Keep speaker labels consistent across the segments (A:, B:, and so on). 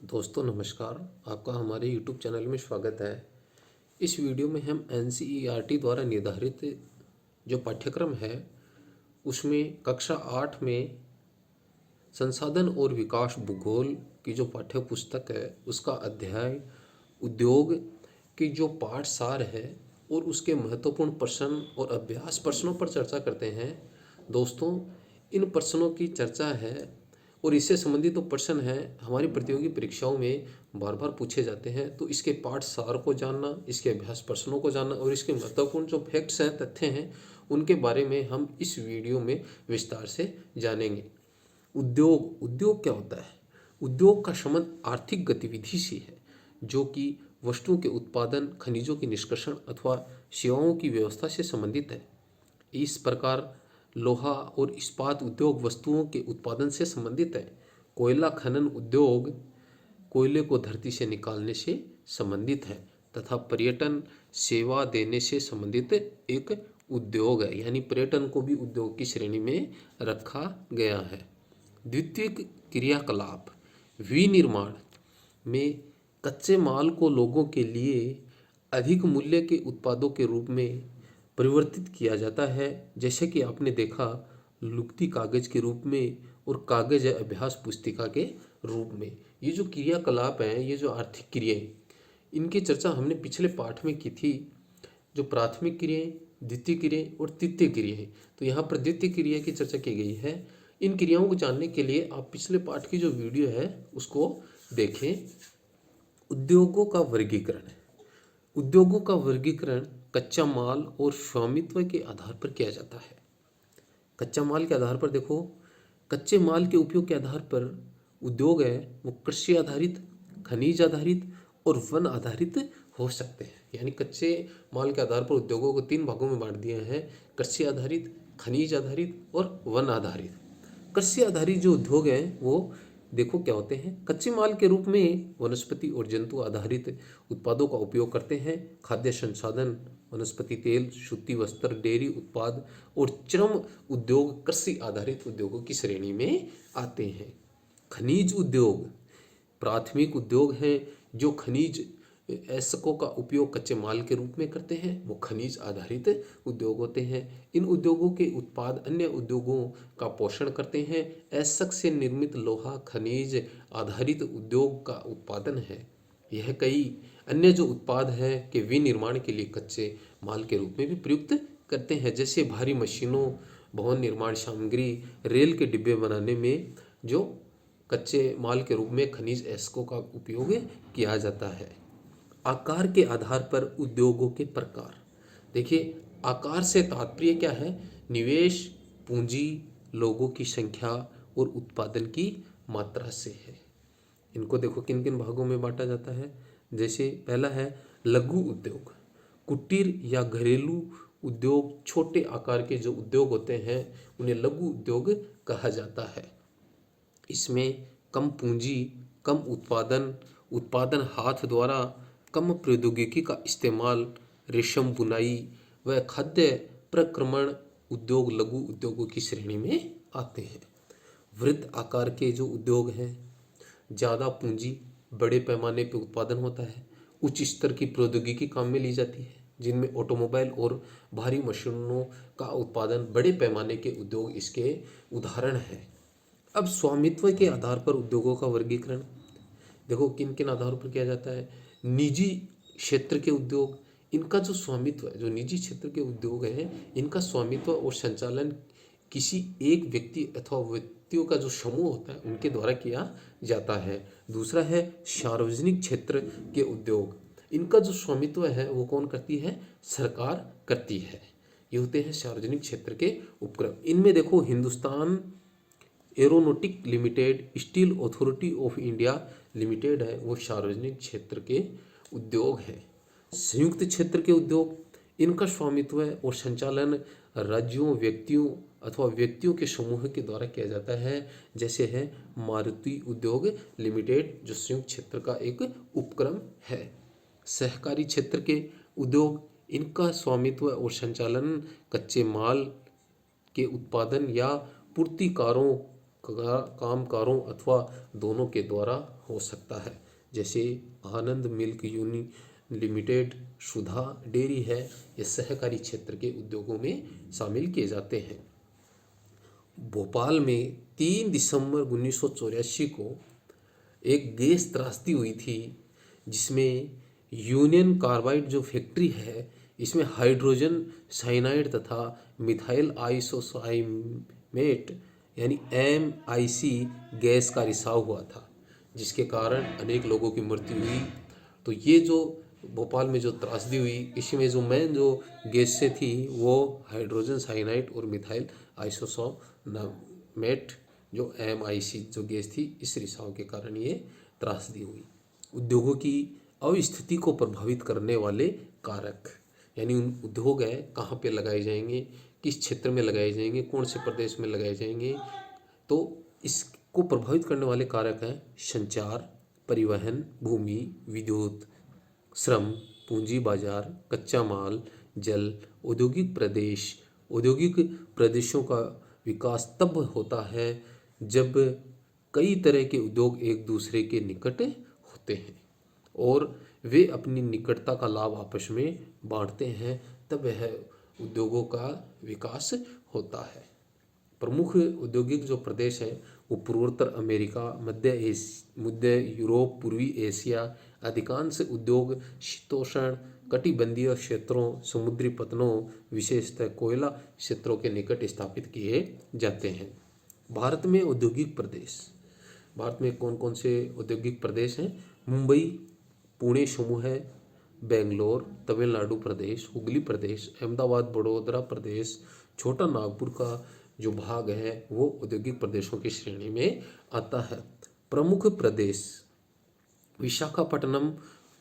A: दोस्तों नमस्कार। आपका हमारे YouTube चैनल में स्वागत है। इस वीडियो में हम NCERT द्वारा निर्धारित जो पाठ्यक्रम है उसमें कक्षा 8 में संसाधन और विकास भूगोल की जो पाठ्य पुस्तक है उसका अध्याय उद्योग की जो पाठ सार है और उसके महत्वपूर्ण प्रश्न और अभ्यास प्रश्नों पर चर्चा करते हैं। दोस्तों, इन प्रश्नों की चर्चा है और इससे संबंधित तो प्रश्न हैं हमारी प्रतियोगी परीक्षाओं में बार बार पूछे जाते हैं। तो इसके पाठ सार को जानना, इसके अभ्यास प्रश्नों को जानना और इसके महत्वपूर्ण जो फैक्ट्स हैं, तथ्य हैं, उनके बारे में हम इस वीडियो में विस्तार से जानेंगे। उद्योग क्या होता है? उद्योग का संबंध आर्थिक गतिविधि से है जो कि वस्तुओं के उत्पादन, खनिजों के निष्कर्षण अथवा सेवाओं की व्यवस्था से संबंधित है। इस प्रकार लोहा और इस्पात उद्योग वस्तुओं के उत्पादन से संबंधित है। कोयला खनन उद्योग कोयले को धरती से निकालने से संबंधित है तथा पर्यटन सेवा देने से संबंधित एक उद्योग है, यानी पर्यटन को भी उद्योग की श्रेणी में रखा गया है। द्वितीयक क्रियाकलाप विनिर्माण में कच्चे माल को लोगों के लिए अधिक मूल्य के उत्पादों के रूप में परिवर्तित किया जाता है, जैसे कि आपने देखा लुगदी कागज के रूप में और कागज अभ्यास पुस्तिका के रूप में। ये जो क्रियाकलाप हैं, ये जो आर्थिक क्रियाएं, इनकी चर्चा हमने पिछले पाठ में की थी। जो प्राथमिक क्रियाएं, द्वितीय क्रियाएं और तृतीय क्रियाएं, तो यहाँ पर द्वितीय क्रिया की चर्चा की गई है। इन क्रियाओं को जानने के लिए आप पिछले पाठ की जो वीडियो है उसको देखें। उद्योगों का वर्गीकरण। उद्योगों का वर्गीकरण कच्चा माल और स्वामित्व के आधार पर किया जाता है। कच्चा माल के आधार पर देखो, कच्चे माल के उपयोग के आधार पर उद्योग है वो कृषि आधारित, खनिज आधारित और वन आधारित हो सकते हैं। यानी कच्चे माल के आधार पर उद्योगों को 3 भागों में बांट दिया है: कृषि आधारित, खनिज आधारित और वन आधारित। कृषि आधारित जो उद्योग है वो देखो क्या होते हैं। कच्चे माल के रूप में वनस्पति और जंतु आधारित उत्पादों का उपयोग करते हैं। खाद्य संसाधन, वनस्पति तेल, सूती वस्त्र, डेयरी उत्पाद और चर्म उद्योग कृषि आधारित उद्योगों की श्रेणी में आते हैं। खनिज उद्योग प्राथमिक उद्योग हैं जो खनिज एसकों का उपयोग कच्चे माल के रूप में करते हैं, वो खनिज आधारित उद्योग होते हैं। इन उद्योगों के उत्पाद अन्य उद्योगों का पोषण करते हैं। एसक से निर्मित लोहा खनिज आधारित उद्योग का उत्पादन है। यह कई अन्य जो उत्पाद है के विनिर्माण के लिए कच्चे माल के रूप में भी प्रयुक्त करते हैं, जैसे भारी मशीनों, भवन निर्माण सामग्री, रेल के डिब्बे बनाने में जो कच्चे माल के रूप में खनिज एसको का उपयोग किया जाता है। आकार के आधार पर उद्योगों के प्रकार। देखिए, आकार से तात्पर्य क्या है? निवेश, पूंजी, लोगों की संख्या और उत्पादन की मात्रा से है। इनको देखो किन किन भागों में बांटा जाता है। जैसे पहला है लघु उद्योग। कुटीर या घरेलू उद्योग, छोटे आकार के जो उद्योग होते हैं उन्हें लघु उद्योग कहा जाता है। इसमें कम पूंजी, कम उत्पादन हाथ द्वारा, कम प्रौद्योगिकी का इस्तेमाल, रेशम बुनाई व खाद्य प्रक्रमण उद्योग लघु उद्योगों की श्रेणी में आते हैं। वृत्त आकार के जो उद्योग हैं, ज़्यादा पूंजी, बड़े पैमाने पर उत्पादन होता है, उच्च स्तर की प्रौद्योगिकी काम में ली जाती है, जिनमें ऑटोमोबाइल और भारी मशीनों का उत्पादन, बड़े पैमाने के उद्योग इसके उदाहरण हैं। अब स्वामित्व के आधार पर उद्योगों का वर्गीकरण देखो किन किन आधारों पर किया जाता है। निजी क्षेत्र के उद्योग, इनका जो स्वामित्व है, जो निजी क्षेत्र के उद्योग हैं, इनका स्वामित्व और संचालन किसी एक व्यक्ति अथवा व्यक्तियों का जो समूह होता है उनके द्वारा किया जाता है। दूसरा है सार्वजनिक क्षेत्र के उद्योग, इनका जो स्वामित्व है वो कौन करती है? सरकार करती है। ये होते हैं सार्वजनिक क्षेत्र के उपक्रम। इनमें देखो Hindustan aeronautic limited, steel authority of India limited है, वो सार्वजनिक क्षेत्र के उद्योग हैं। संयुक्त क्षेत्र के उद्योग, इनका स्वामित्व और संचालन राज्यों, व्यक्तियों अथवा व्यक्तियों के समूह के द्वारा किया जाता है। जैसे है मारुति उद्योग लिमिटेड, जो संयुक्त क्षेत्र का एक उपक्रम है। सहकारी क्षेत्र के उद्योग, इनका स्वामित्व और संचालन कच्चे माल के उत्पादन या पूर्तिकारों कामगारों अथवा दोनों के द्वारा हो सकता है, जैसे आनंद मिल्क यूनियन लिमिटेड, सुधा डेयरी है। ये सहकारी क्षेत्र के उद्योगों में शामिल किए जाते हैं। भोपाल में 3 दिसंबर 1984 को एक गैस त्रासदी हुई थी, जिसमें यूनियन कार्बाइड जो फैक्ट्री है, इसमें हाइड्रोजन साइनाइड तथा मिथाइल आइसोसाइनेट यानी MIC गैस का रिसाव हुआ था, जिसके कारण अनेक लोगों की मृत्यु हुई। तो ये जो भोपाल में जो त्रासदी हुई, इसमें जो मेन जो गैसें थी वो हाइड्रोजन साइनाइड और मिथाइल आइसोसाइनेट जो MIC जो गैस थी, इस रिसाव के कारण ये त्रासदी हुई। उद्योगों की अवस्थिति को प्रभावित करने वाले कारक, यानी उन उद्योग है कहाँ पे लगाए जाएंगे, किस क्षेत्र में लगाए जाएंगे, कौन से प्रदेश में लगाए जाएंगे, तो इसको प्रभावित करने वाले कारक हैं संचार, परिवहन, भूमि, विद्युत, श्रम, पूंजी बाजार, कच्चा माल, जल, औद्योगिक प्रदेश। औद्योगिक प्रदेशों का विकास तब होता है जब कई तरह के उद्योग एक दूसरे के निकट होते हैं और वे अपनी निकटता का लाभ आपस में बांटते हैं, तब वह उद्योगों का विकास होता है। प्रमुख औद्योगिक जो प्रदेश हैं वो पूर्वोत्तर अमेरिका, मध्य यूरोप, पूर्वी एशिया। अधिकांश उद्योग शीतोष्ण कटिबंधीय क्षेत्रों, समुद्री पतनों, विशेषतः कोयला क्षेत्रों के निकट स्थापित किए जाते हैं। भारत में औद्योगिक प्रदेश, भारत में कौन कौन से औद्योगिक प्रदेश हैं? मुंबई पुणे समूह है, बेंगलोर तमिलनाडु प्रदेश, हुगली प्रदेश, अहमदाबाद बड़ौदा प्रदेश, छोटा नागपुर का जो भाग है वो औद्योगिक प्रदेशों की श्रेणी में आता है। प्रमुख प्रदेश विशाखापट्टनम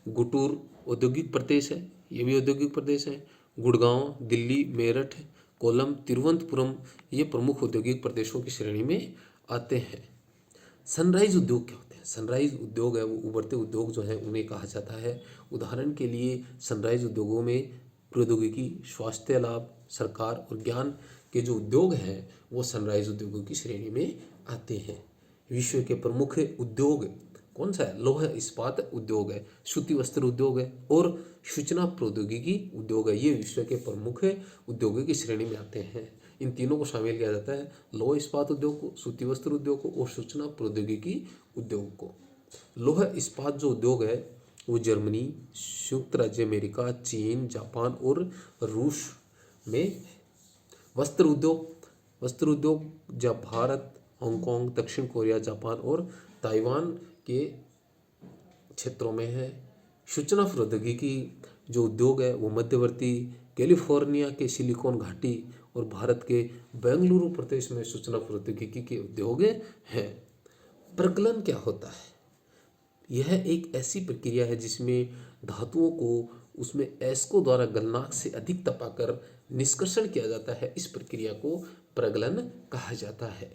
A: गुंटूर औद्योगिक प्रदेश है, ये भी औद्योगिक प्रदेश है। गुड़गांव, दिल्ली, मेरठ, कोल्लम, तिरुवनंतपुरम ये प्रमुख औद्योगिक प्रदेशों की श्रेणी में आते हैं। सनराइज उद्योग क्या होते हैं? सनराइज उद्योग है वो उभरते उद्योग जो है उन्हें कहा जाता है। उदाहरण के लिए सनराइज उद्योगों में प्रौद्योगिकी, स्वास्थ्य लाभ, सरकार और ज्ञान के जो उद्योग हैं वो सनराइज उद्योगों की श्रेणी में आते हैं। विश्व के प्रमुख उद्योग कौन सा है? लौह इस्पात उद्योग है, सूती वस्त्र उद्योग है और सूचना प्रौद्योगिकी उद्योग है। ये विश्व के प्रमुख उद्योगों की श्रेणी में आते हैं। इन तीनों को शामिल किया जाता है, लौह इस्पात उद्योग को, सूती वस्त्र उद्योग को और सूचना प्रौद्योगिकी उद्योग को। लौह इस्पात जो उद्योग है वो जर्मनी, संयुक्त राज्य अमेरिका, चीन, जापान और रूस में। वस्त्र उद्योग जब भारत, हांगकांग, दक्षिण कोरिया, जापान और ताइवान के क्षेत्रों में है। सूचना प्रौद्योगिकी जो उद्योग है वो मध्यवर्ती कैलिफोर्निया के सिलिकॉन घाटी और भारत के बेंगलुरु प्रदेश में सूचना प्रौद्योगिकी के उद्योग हैं। प्रकलन क्या होता है? यह एक ऐसी प्रक्रिया है जिसमें धातुओं को उसमें एस्को द्वारा गलनांक से अधिक तपाकर निष्कर्षण किया जाता है। इस प्रक्रिया को प्रगलन कहा जाता है।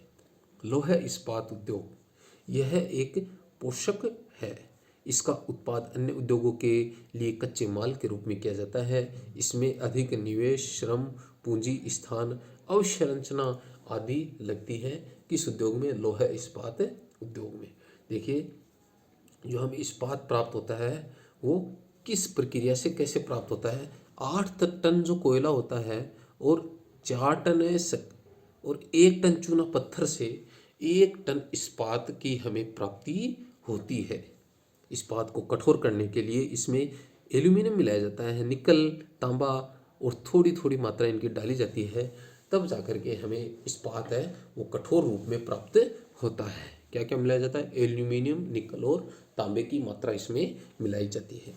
A: लौह इस्पात उद्योग यह एक पोषक है। इसका उत्पाद अन्य उद्योगों के लिए कच्चे माल के रूप में किया जाता है। इसमें अधिक निवेश, श्रम, पूंजी, स्थान, अवसंरचना आदि लगती है। किस उद्योग में? लौह इस्पात उद्योग में। देखिए, जो हमें इस्पात प्राप्त होता है वो किस प्रक्रिया से कैसे प्राप्त होता है? 8 टन जो कोयला होता है और 4 टन और 1 टन चूना पत्थर से 1 टन इस्पात की हमें प्राप्ति होती है। इस्पात को कठोर करने के लिए इसमें एल्यूमिनियम मिलाया जाता है, निकल, तांबा और थोड़ी थोड़ी मात्रा इनकी डाली जाती है, तब जाकर के हमें इस्पात है वो कठोर रूप में प्राप्त होता है। क्या क्या मिलाया जाता है? एल्यूमिनियम, निकल और तांबे की मात्रा इसमें मिलाई जाती है।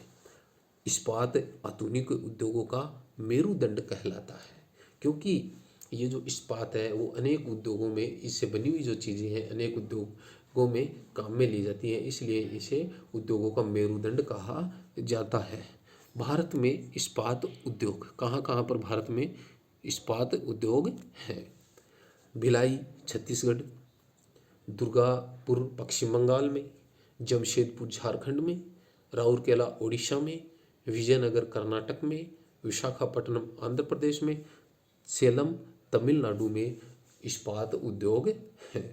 A: इस्पात आधुनिक उद्योगों का मेरुदंड कहलाता है, क्योंकि ये जो इस्पात है वो अनेक उद्योगों में इससे बनी हुई जो चीज़ें हैं अनेक उद्योगों में काम में ली जाती हैं, इसलिए इसे उद्योगों का मेरुदंड कहा जाता है। भारत में इस्पात उद्योग कहाँ कहाँ पर भारत में इस्पात उद्योग हैं? भिलाई छत्तीसगढ़, दुर्गापुर पश्चिम बंगाल में, जमशेदपुर झारखंड में, राउरकेला ओडिशा में, विजयनगर कर्नाटक में, विशाखापट्टनम आंध्र प्रदेश में, सेलम तमिलनाडु में इस्पात उद्योग हैं।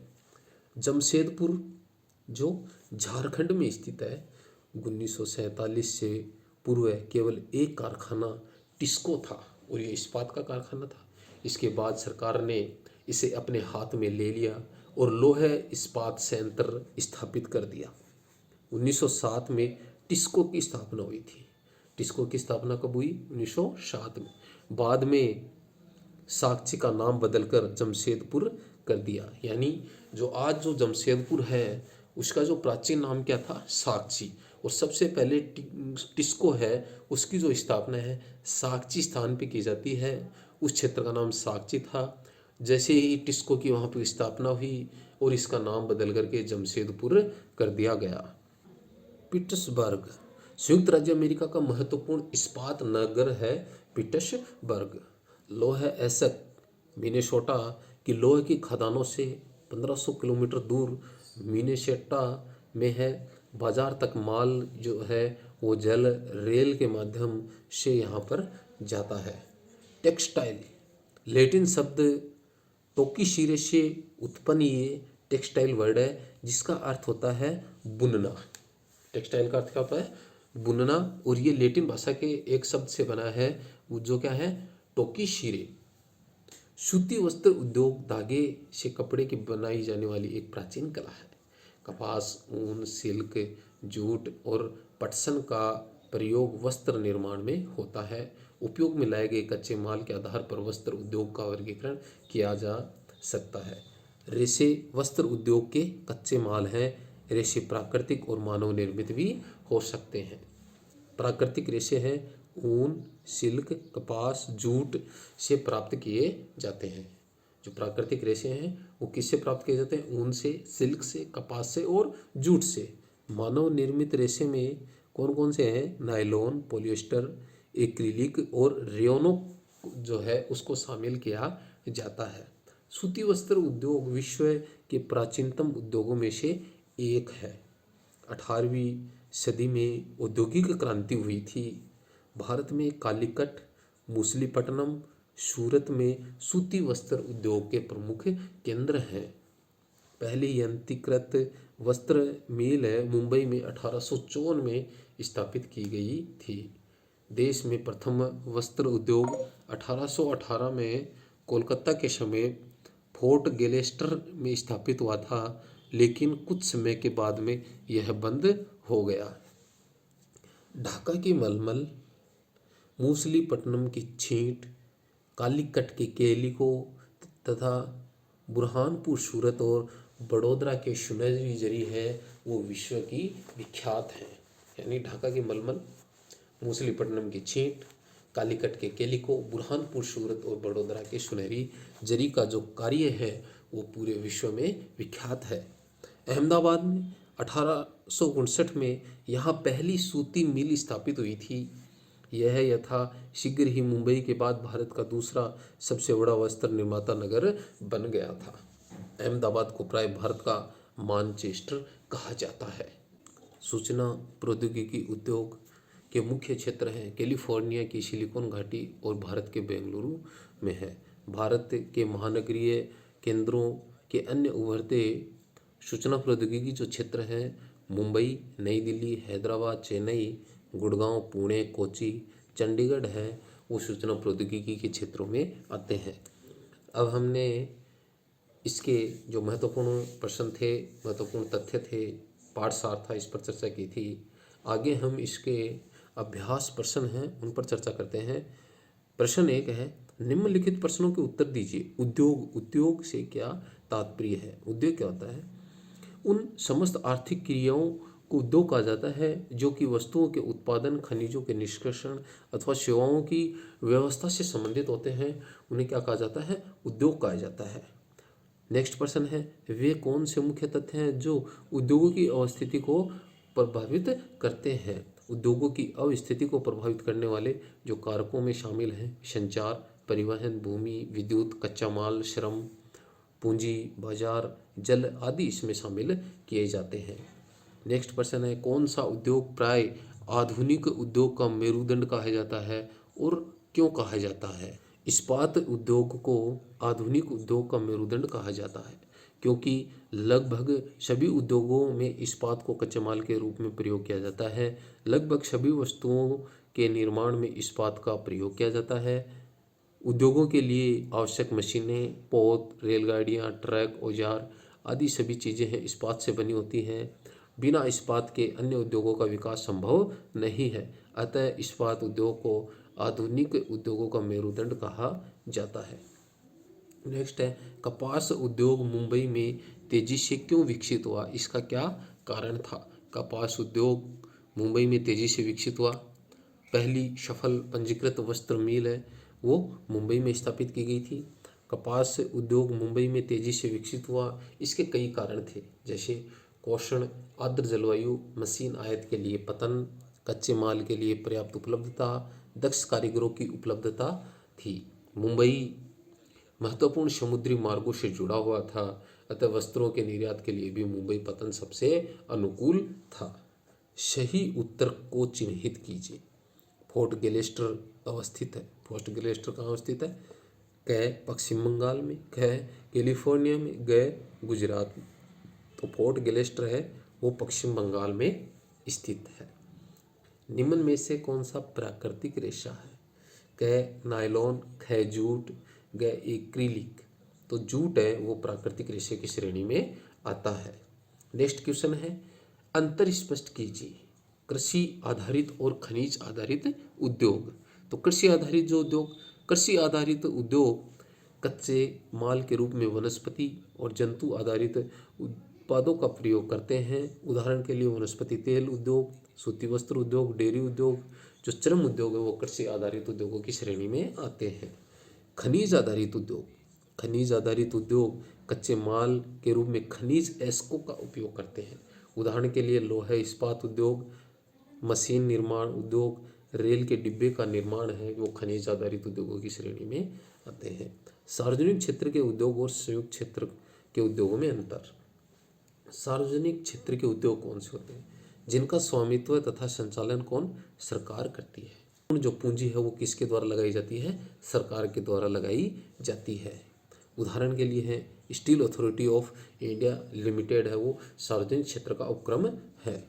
A: जमशेदपुर जो झारखंड में स्थित है, 1947 से पूर्व केवल एक कारखाना टिस्को था और ये इस्पात का कारखाना था। इसके बाद सरकार ने इसे अपने हाथ में ले लिया और लोहे इस्पात संयंत्र स्थापित कर दिया। 1907 में टिस्को की स्थापना हुई थी। टिस्को की स्थापना कब हुई? 1907 में। बाद में साक्ची का नाम बदलकर जमशेदपुर कर दिया। यानी जो आज जो जमशेदपुर है उसका जो प्राचीन नाम क्या था? साक्ची। और सबसे पहले टिस्को है उसकी जो स्थापना है साक्ची स्थान पे की जाती है। उस क्षेत्र का नाम साक्ची था। जैसे ही टिस्को की वहाँ पर स्थापना हुई और इसका नाम बदल करके जमशेदपुर कर दिया गया। पीटर्सबर्ग संयुक्त राज्य अमेरिका का महत्वपूर्ण इस्पात नगर है। पीटर्सबर्ग लोह एसक मिनेसोटा की लोहे की खदानों से 1500 किलोमीटर दूर मिनेसोटा में है। बाजार तक माल जो है वो जल रेल के माध्यम से यहाँ पर जाता है। टेक्सटाइल लैटिन शब्द टोकीशिरे से उत्पन्न ये टेक्सटाइल वर्ड है जिसका अर्थ होता है बुनना। टेक्सटाइल का अर्थ क्या होता है? बुनना। और ये लैटिन भाषा के एक शब्द से बना है वो जो क्या है? टोकीशिरे। सूती वस्त्र उद्योग धागे से कपड़े की बनाई जाने वाली एक प्राचीन कला है। कपास, ऊन, सिल्क, जूट और पटसन का प्रयोग वस्त्र निर्माण में होता है। उपयोग में लाए गए कच्चे माल के आधार पर वस्त्र उद्योग का वर्गीकरण किया जा सकता है। रेशे वस्त्र उद्योग के कच्चे माल हैं। रेशे प्राकृतिक और मानव निर्मित भी हो सकते हैं। प्राकृतिक रेशे हैं ऊन, सिल्क, कपास, जूट से प्राप्त किए जाते हैं। जो प्राकृतिक रेशे हैं वो किससे प्राप्त किए जाते हैं? ऊन से, सिल्क से, कपास से और जूट से। मानव निर्मित रेशे में कौन कौन से हैं? नायलॉन, पॉलिएस्टर, एक्रिलिक और रेयोन जो है उसको शामिल किया जाता है। सूती वस्त्र उद्योग विश्व के प्राचीनतम उद्योगों में से एक है। 18वीं सदी में औद्योगिक क्रांति हुई थी। भारत में कालीकट, मूसलीपट्टनम, सूरत में सूती वस्त्र उद्योग के प्रमुख केंद्र हैं। पहली यंत्रीकृत वस्त्र मिल है मुंबई में 1854 में स्थापित की गई थी। देश में प्रथम वस्त्र उद्योग 1818 में कोलकाता के समीप फोर्ट ग्लेस्टर में स्थापित हुआ था, लेकिन कुछ समय के बाद में यह बंद हो गया। ढाका की मलमल, मूसलीपट्टनम की छींट, कालीकट की केलिको तथा बुरहानपुर सूरत और बड़ौदा के सुनहरी जरी है वो विश्व की विख्यात हैं। यानी ढाका की मलमल, मूसलीपट्टनम की छींट, कालीकट के केलिको, बुरहानपुर सूरत और बड़ौदा के सुनहरी जरी का जो कार्य है वो पूरे विश्व में विख्यात है। अहमदाबाद में 1859 में यहाँ पहली सूती मिल स्थापित हुई थी। यह यथा शीघ्र ही मुंबई के बाद भारत का दूसरा सबसे बड़ा वस्त्र निर्माता नगर बन गया था। अहमदाबाद को प्राय भारत का मानचेस्टर कहा जाता है। सूचना प्रौद्योगिकी उद्योग के मुख्य क्षेत्र हैं कैलिफोर्निया की सिलिकॉन घाटी और भारत के बेंगलुरु में है। भारत के महानगरीय केंद्रों के अन्य उभरते सूचना प्रौद्योगिकी जो क्षेत्र हैं मुंबई, नई दिल्ली, हैदराबाद, चेन्नई, गुड़गांव, पुणे, कोची, चंडीगढ़ है वो सूचना प्रौद्योगिकी के क्षेत्रों में आते हैं। अब हमने इसके जो महत्वपूर्ण प्रश्न थे, महत्वपूर्ण तथ्य थे, पाठ सार था, इस पर चर्चा की थी। आगे हम इसके अभ्यास प्रश्न हैं उन पर चर्चा करते हैं। प्रश्न 1 है, निम्नलिखित प्रश्नों के उत्तर दीजिए। उद्योग से क्या तात्पर्य है? उद्योग क्या होता है? उन समस्त आर्थिक क्रियाओं को उद्योग कहा जाता है जो कि वस्तुओं के उत्पादन, खनिजों के निष्कर्षण अथवा सेवाओं की व्यवस्था से संबंधित होते हैं। उन्हें क्या कहा जाता है? उद्योग कहा जाता है। नेक्स्ट प्रश्न है, वे कौन से मुख्य तथ्य हैं जो उद्योगों की अवस्थिति को प्रभावित करते हैं? उद्योगों की अवस्थिति को प्रभावित करने वाले जो कारकों में शामिल हैं संचार, परिवहन, भूमि, विद्युत, कच्चा माल, श्रम, पूंजी, बाजार, जल आदि इसमें शामिल किए जाते हैं। नेक्स्ट प्रश्न है, कौन सा उद्योग प्राय आधुनिक उद्योग का मेरुदंड कहा जाता है और क्यों कहा जाता है? इस्पात उद्योग को आधुनिक उद्योग का मेरुदंड कहा जाता है क्योंकि लगभग सभी उद्योगों में इस्पात को कच्चे माल के रूप में प्रयोग किया जाता है। लगभग सभी वस्तुओं के निर्माण में इस्पात का प्रयोग किया जाता है। उद्योगों के लिए आवश्यक मशीनें, पोत, रेलगाड़ियाँ, ट्रक, औजार आदि सभी चीज़ें हैं इस्पात से बनी होती हैं। बिना इस्पात के अन्य उद्योगों का विकास संभव नहीं है। अतः इस्पात उद्योग को आधुनिक उद्योगों का मेरुदंड कहा जाता है। नेक्स्ट है, कपास उद्योग मुंबई में तेजी से क्यों विकसित हुआ, इसका क्या कारण था। कपास उद्योग मुंबई में तेजी से विकसित हुआ। पहली सफल पंजीकृत वस्त्र मिल है वो मुंबई में स्थापित की गई थी। कपास उद्योग मुंबई में तेजी से विकसित हुआ, इसके कई कारण थे, जैसे पोषण, आर्द्र जलवायु, मशीन आयात के लिए पतन, कच्चे माल के लिए पर्याप्त उपलब्धता, दक्ष कारीगरों की उपलब्धता थी। मुंबई महत्वपूर्ण समुद्री मार्गों से जुड़ा हुआ था, अतः वस्त्रों के निर्यात के लिए भी मुंबई पतन सबसे अनुकूल था। सही उत्तर को चिन्हित कीजिए। फोर्ट ग्लेस्टर अवस्थित है। फोर्ट ग्लेस्टर कहाँ स्थित है। क पश्चिम बंगाल में, ख कैलिफोर्निया में, ग गुजरात में। तो फोर्ट ग्लेस्टर है वो पश्चिम बंगाल में स्थित है। निम्न में से कौन सा प्राकृतिक रेशा है। क नायलॉन, ख जूट, ग एक्रिलिक। तो जूट है वो प्राकृतिक रेशे की श्रेणी में आता है। नेक्स्ट क्वेश्चन है, अंतर स्पष्ट कीजिए। कृषि आधारित और खनिज आधारित उद्योग। तो कृषि आधारित जो उद्योग, कृषि आधारित उद्योग कच्चे माल के रूप में वनस्पति और जंतु आधारित उत्पादों का प्रयोग करते हैं। उदाहरण के लिए वनस्पति तेल उद्योग, सूती वस्त्र उद्योग, डेयरी उद्योग। जो चर्म उद्योग है वो कृषि आधारित उद्योगों की श्रेणी में आते हैं। खनिज आधारित उद्योग, खनिज आधारित उद्योग कच्चे माल के रूप में खनिज एस्को का उपयोग करते हैं। उदाहरण के लिए लोहा इस्पात उद्योग, मशीन निर्माण उद्योग, रेल के डिब्बे का निर्माण है वो खनिज आधारित उद्योगों की श्रेणी में आते हैं। सार्वजनिक क्षेत्र के उद्योग और संयुक्त क्षेत्र के उद्योगों में अंतर। सार्वजनिक क्षेत्र के उद्योग कौन से होते हैं, जिनका स्वामित्व तथा संचालन कौन, सरकार करती है। जो पूंजी है वो किसके द्वारा लगाई जाती है, सरकार के द्वारा लगाई जाती है। उदाहरण के लिए है steel authority of India limited है वो सार्वजनिक क्षेत्र का उपक्रम है।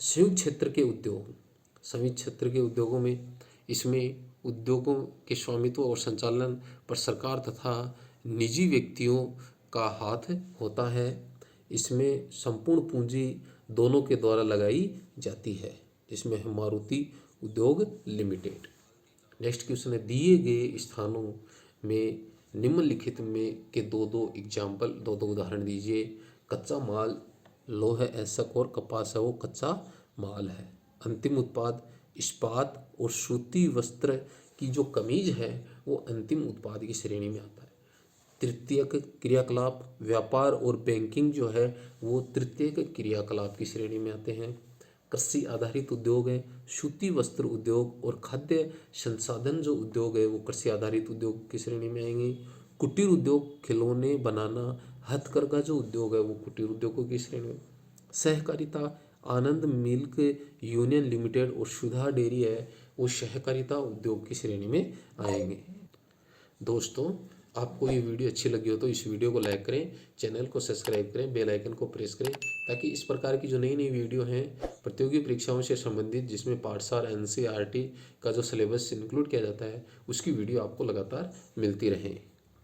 A: संयुक्त क्षेत्र के उद्योग, संयुक्त क्षेत्र के उद्योगों में इसमें उद्योगों के स्वामित्व और संचालन पर सरकार तथा निजी व्यक्तियों का हाथ होता है। इसमें संपूर्ण पूंजी दोनों के द्वारा लगाई जाती है, जिसमें है मारुति उद्योग लिमिटेड। नेक्स्ट क्वेश्चन है, दिए गए स्थानों में निम्नलिखित में के दो एग्जाम्पल, दो उदाहरण दीजिए। कच्चा माल लोह ऐसक और कपास है वो कच्चा माल है। अंतिम उत्पाद इस्पात और सूती वस्त्र की जो कमीज है वो अंतिम उत्पाद की श्रेणी में आता है। तृतीयक क्रियाकलाप, व्यापार और बैंकिंग जो है वो तृतीयक क्रियाकलाप की श्रेणी में आते हैं। कृषि आधारित उद्योग है, सूती वस्त्र उद्योग और खाद्य संसाधन जो उद्योग है वो कृषि आधारित उद्योग की श्रेणी में आएंगे। कुटीर उद्योग, खिलौने बनाना, हथकरघा जो उद्योग है वो कुटीर उद्योगों की श्रेणी में। सहकारिता, आनंद मिल्क यूनियन लिमिटेड और सुधा डेयरी है वो सहकारिता उद्योग की श्रेणी में आएंगे। दोस्तों, आपको ये वीडियो अच्छी लगी हो तो इस वीडियो को लाइक करें, चैनल को सब्सक्राइब करें, बेल आइकन को प्रेस करें, ताकि इस प्रकार की जो नई नई वीडियो हैं प्रतियोगी परीक्षाओं से संबंधित, जिसमें पाठसार NCERT का जो सिलेबस इंक्लूड किया जाता है, उसकी वीडियो आपको लगातार मिलती रहे।